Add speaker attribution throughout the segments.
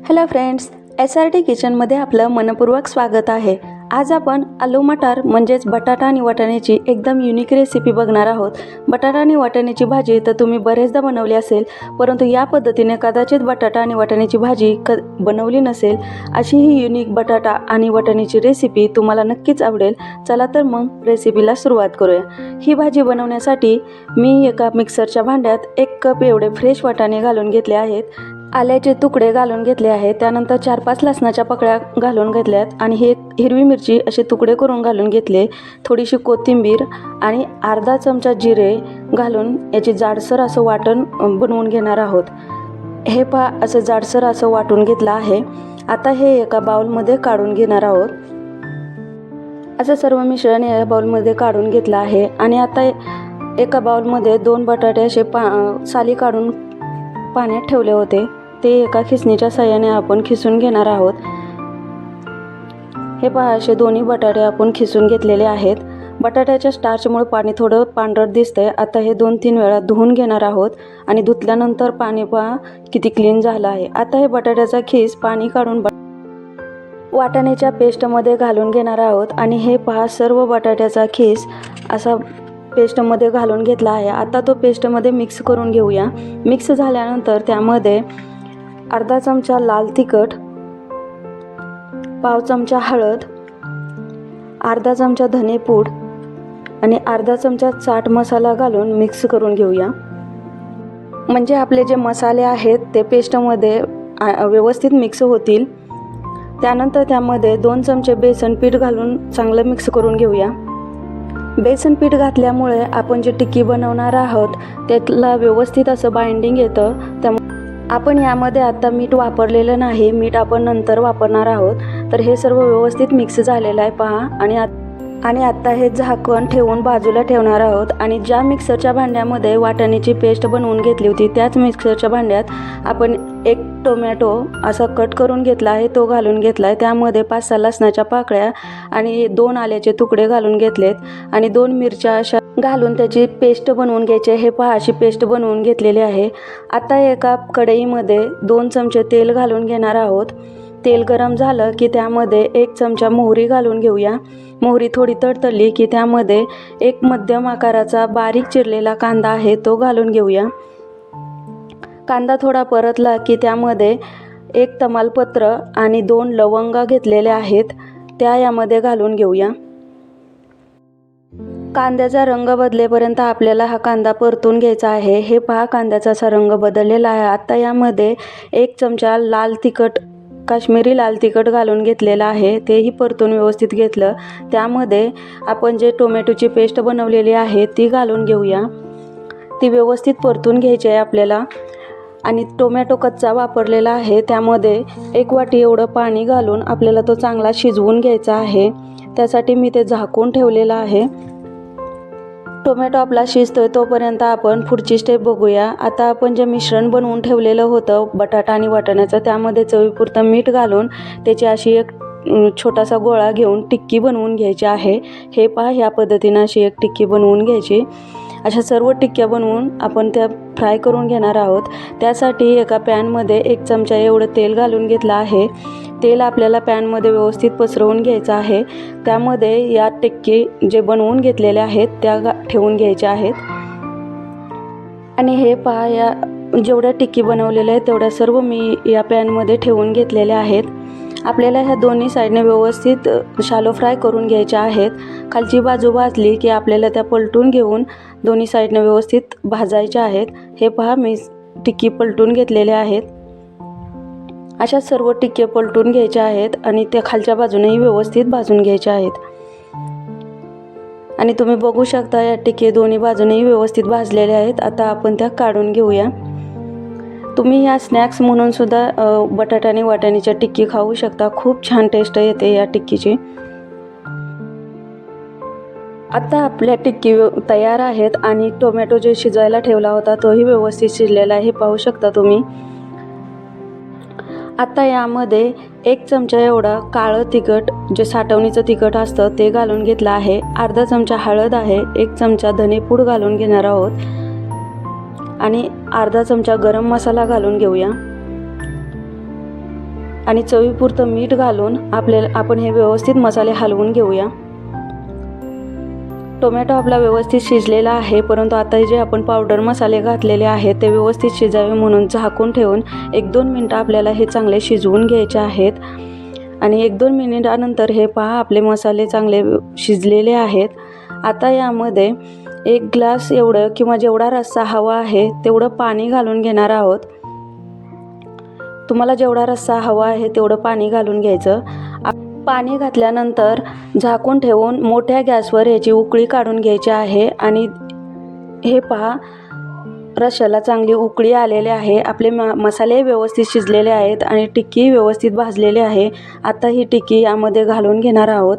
Speaker 1: Hello friends, SRT किचनमध्ये आपलं मनपूर्वक स्वागत आहे। आज आपण आलू मटार म्हणजेच बटाटा आणि वाटाण्याची एकदम युनिक रेसिपी बघणार आहोत। बटाटा आणि वाटाण्याची भाजी तर तुम्ही बरेचदा बनवली असेल, परंतु या पद्धतीने कदाचित बटाटा आणि वाटाण्याची भाजी बनवली नसेल। अशी ही युनिक बटाटा आणि वाटाण्याची रेसिपी तुम्हाला नक्कीच आवडेल। चला तर मग रेसिपीला सुरुवात करूया। ही भाजी बनवण्यासाठी मी एका मिक्सरच्या भांड्यात 1 कप एवढे फ्रेश वाटाणे घालून घेतले आहेत। आल्याचे तुकडे घालून घेतले आहेत, त्यानंतर 4-5 लसणाच्या पकळ्या घालून घेतल्यात आणि हे हिरवी मिरची असे तुकडे करून घालून घेतले। थोडीशी कोथिंबीर आणि अर्धा चमचा जिरे घालून याची जाडसर असं वाटण बनवून घेणार आहोत। हे पहा, असं जाडसर असं वाटून घेतलं आहे। आता हे एका बाउलमध्ये काढून घेणार आहोत। असं सर्व मिश्रण या बाउलमध्ये काढून घेतलं आहे आणि आता एका बाउलमध्ये 2 बटाटे असे साली काढून पाण्यात ठेवले होते, ते एका खिसणीच्या साहाय्याने आपण खिसून घेणार आहोत। हे पहा, असे दोन्ही बटाटे आपण खिसून घेतलेले आहेत। बटाट्याच्या स्टार्चमुळे पाणी थोडं पांढरट दिसतंय। आता हे 2-3 वेळा धुवून घेणार आहोत आणि धुतल्यानंतर पाणी पहा किती क्लीन झालं आहे। आता हे बटाट्याचा खिस पाणी काढून वाटाण्याच्या पेस्टमध्ये घालून घेणार आहोत आणि हे पहा, सर्व बटाट्याचा खिस असा पेस्टमध्ये घालून घेतला आहे। आता तो पेस्टमध्ये मिक्स करून घेऊया। मिक्स झाल्यानंतर त्यामध्ये अर्धा चमचा लाल तिखट, पाव चमचा हळद, अर्धा चमचा धनेपूड आणि अर्धा चमचा चाट मसाला घालून मिक्स करून घेऊया। म्हणजे आपले जे मसाले आहेत ते पेस्टमध्ये व्यवस्थित मिक्स होतील। त्यानंतर त्यामध्ये 2 चमचे बेसन पीठ घालून चांगलं मिक्स करून घेऊया। बेसन पीठ घातल्यामुळे आपण जे टिक्की बनवणार आहोत त्याला व्यवस्थित असं बाइंडिंग येतं। त्यामुळे आपण यामध्ये आता मीठ वापरलेलं नाही, मीठ आपण नंतर वापरणार आहोत। तर हे सर्व व्यवस्थित मिक्स झालेलं आहे पहा। आणि आता हे झाकण ठेवून बाजूला ठेवणार आहोत आणि ज्या मिक्सरच्या भांड्यामध्ये वाटाण्याची पेस्ट बनवून घेतली होती त्याच मिक्सरच्या भांड्यात आपण 1 टोमॅटो असा कट करून घेतला आहे, तो घालून घेतला आहे। त्यामध्ये 5-6 लसणाच्या पाकळ्या आणि 2 आल्याचे तुकडे घालून घेतलेत आणि 2 मिरच्या अशा घालून त्याची पेस्ट बनवून घ्यायची। हे पहा, अशी पेस्ट बनवून घेतलेली आहे। आता एका कढईमध्ये 2 चमचे तेल घालून घेणार आहोत। तेल गरम झालं की त्यामध्ये 1 चमचा मोहरी घालून घेऊया। मोहरी थोडी तडतडली की त्यामध्ये 1 मध्यम आकाराचा बारीक चिरलेला कांदा आहे, तो घालून घेऊया। कांदा थोडा परतला की त्यामध्ये 1 तमालपत्र आणि 2 लवंगा घेतलेल्या आहेत, त्या यामध्ये घालून घेऊया। कांद्याचा रंग बदलेपर्यंत आपल्याला हा कांदा परतून घ्यायचा आहे। हे पहा, कांद्याचा असा रंग बदललेला आहे। आता यामध्ये 1 चमचा लाल तिखट, काश्मीरी लाल तिखट घालून घेतलेलं आहे, तेही परतून व्यवस्थित घेतलं। त्यामध्ये आपण जे टोमॅटोची पेस्ट बनवलेली आहे ती घालून घेऊया। ती व्यवस्थित परतून घ्यायची आहे आपल्याला। आणि टोमॅटो कच्चा वापरलेला आहे, त्यामध्ये 1 वाटी एवढं पाणी घालून आपल्याला तो चांगला शिजवून घ्यायचा आहे। त्यासाठी मी ते झाकून ठेवलेलं आहे। टोमॅटो आपला शिजतोय तोपर्यंत आपण पुढची स्टेप बघूया। आता आपण जे मिश्रण बनवून ठेवलेलं होतं बटाटा आणि वाटाण्याचं, त्यामध्ये चवीपुरतं मीठ घालून त्याची अशी एक छोटासा गोळा घेऊन टिक्की बनवून घ्यायची आहे। हे पहा, ह्या पद्धतीनं अशी एक टिक्की बनवून घ्यायची। अशा सर्व टिक्क्या बनवून आपण त्या फ्राय करून घेणार आहोत। त्यासाठी एका पॅनमध्ये 1 चमचा एवढं तेल घालून घेतलं आहे। तेल आपल्याला पॅनमध्ये व्यवस्थित पसरवून घ्यायचं आहे। त्यामध्ये या टिक्की जे बनवून घेतलेल्या आहेत त्या ठेवून घ्यायच्या आहेत। आणि हे पहा, या जेवढ्या टिक्की बनवलेल्या आहेत तेवढ्या सर्व मी या पॅनमध्ये ठेवून घेतलेल्या आहेत। आपल्याला ह्या दोन्ही साईडने व्यवस्थित शालो फ्राय करून घ्यायच्या आहेत। खालची बाजू भाजली की आपल्याला त्या पलटून घेऊन दोन्ही साईडने व्यवस्थित भाजायच्या आहेत। हे पहा, मी टिक्की पलटून घेतलेल्या आहेत। अशा सर्व टिक्क्या पलटून घ्यायच्या आहेत आणि त्या खालच्या बाजूनेही व्यवस्थित भाजून घ्यायच्या आहेत। आणि तुम्ही बघू शकता या टिक्की दोन्ही बाजूनेही व्यवस्थित भाजलेल्या आहेत। आता आपण त्या काढून घेऊया। तुम्ही या स्नॅक्स म्हणून सुद्धा बटाटा आणि वाटाण्याच्या टिक्की खाऊ शकता। खूप छान टेस्ट येते या टिक्कीची। आता आपल्या टिक्की तयार आहेत आणि टोमॅटो जे शिजायला ठेवला होता तोही व्यवस्थित शिजलेला आहे, हे पाहू शकता तुम्ही। आता यामध्ये 1 चमचा एवढा काळं तिखट, जे साठवणीचं तिखट असतं ते घालून घेतलं आहे। अर्धा चमचा हळद आहे, 1 चमचा धनेपूड घालून घेणार आहोत आणि अर्धा चमचा गरम मसाला घालून घेऊया। आणि चवीपुरतं मीठ घालून आपण हे व्यवस्थित मसाले हलवून घेऊया। टोमॅटो आपला व्यवस्थित शिजलेला आहे, परंतु आता जे आपण पावडर मसाले घातलेले आहेत ते व्यवस्थित शिजावे म्हणून झाकून ठेवून 1-2 मिनटं आपल्याला हे चांगले शिजवून घ्यायचे आहेत। आणि 1-2 मिनिटानंतर हे पहा आपले मसाले चांगले शिजलेले आहेत। आता यामध्ये 1 ग्लास एवढं किंवा जेवढा रस्सा हवा आहे तेवढं पाणी घालून घेणार आहोत। तुम्हाला जेवढा रस्सा हवा आहे तेवढं पाणी घालून घ्यायचं। पाणी घातल्यानंतर झाकून ठेवून मोठ्या गॅसवर याची उकळी काढून घ्यायची आहे। आणि हे पहा रश्श्याला चांगली उकळी आलेली आहे, आपले मसाले व्यवस्थित शिजलेले आहेत आणि टिक्की व्यवस्थित भाजलेली आहे। आता ही टिक्की यामध्ये घालून घेणार आहोत।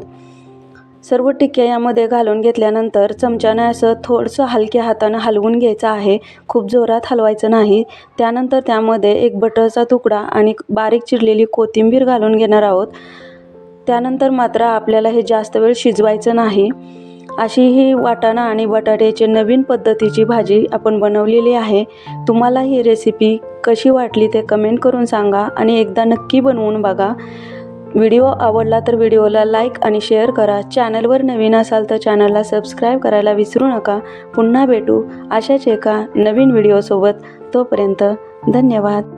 Speaker 1: सर्व टिक्क्या यामध्ये घालून घेतल्यानंतर चमच्याने असं थोडंसं हलक्या हाताने हलवून घ्यायचं आहे, खूप जोरात हलवायचं नाही। त्यानंतर त्यामध्ये 1 बटरचा तुकडा आणि बारीक चिरलेली कोथिंबीर घालून घेणार आहोत। त्यानंतर मात्र आपल्याला हे जास्त वेळ शिजवायचं नाही। अशी ही वाटाणा आणि बटाट्याची नवीन पद्धतीची भाजी आपण बनवलेली आहे। तुम्हाला ही रेसिपी कशी वाटली ते कमेंट करून सांगा आणि एकदा नक्की बनवून बघा। व्हिडिओ आवडला तर व्हिडिओला लाईक आणि शेअर करा। चॅनलवर नवीन असाल तर चॅनलला सबस्क्राईब करायला विसरू नका। पुन्हा भेटू अशाच एका नवीन व्हिडिओसोबत, तोपर्यंत धन्यवाद।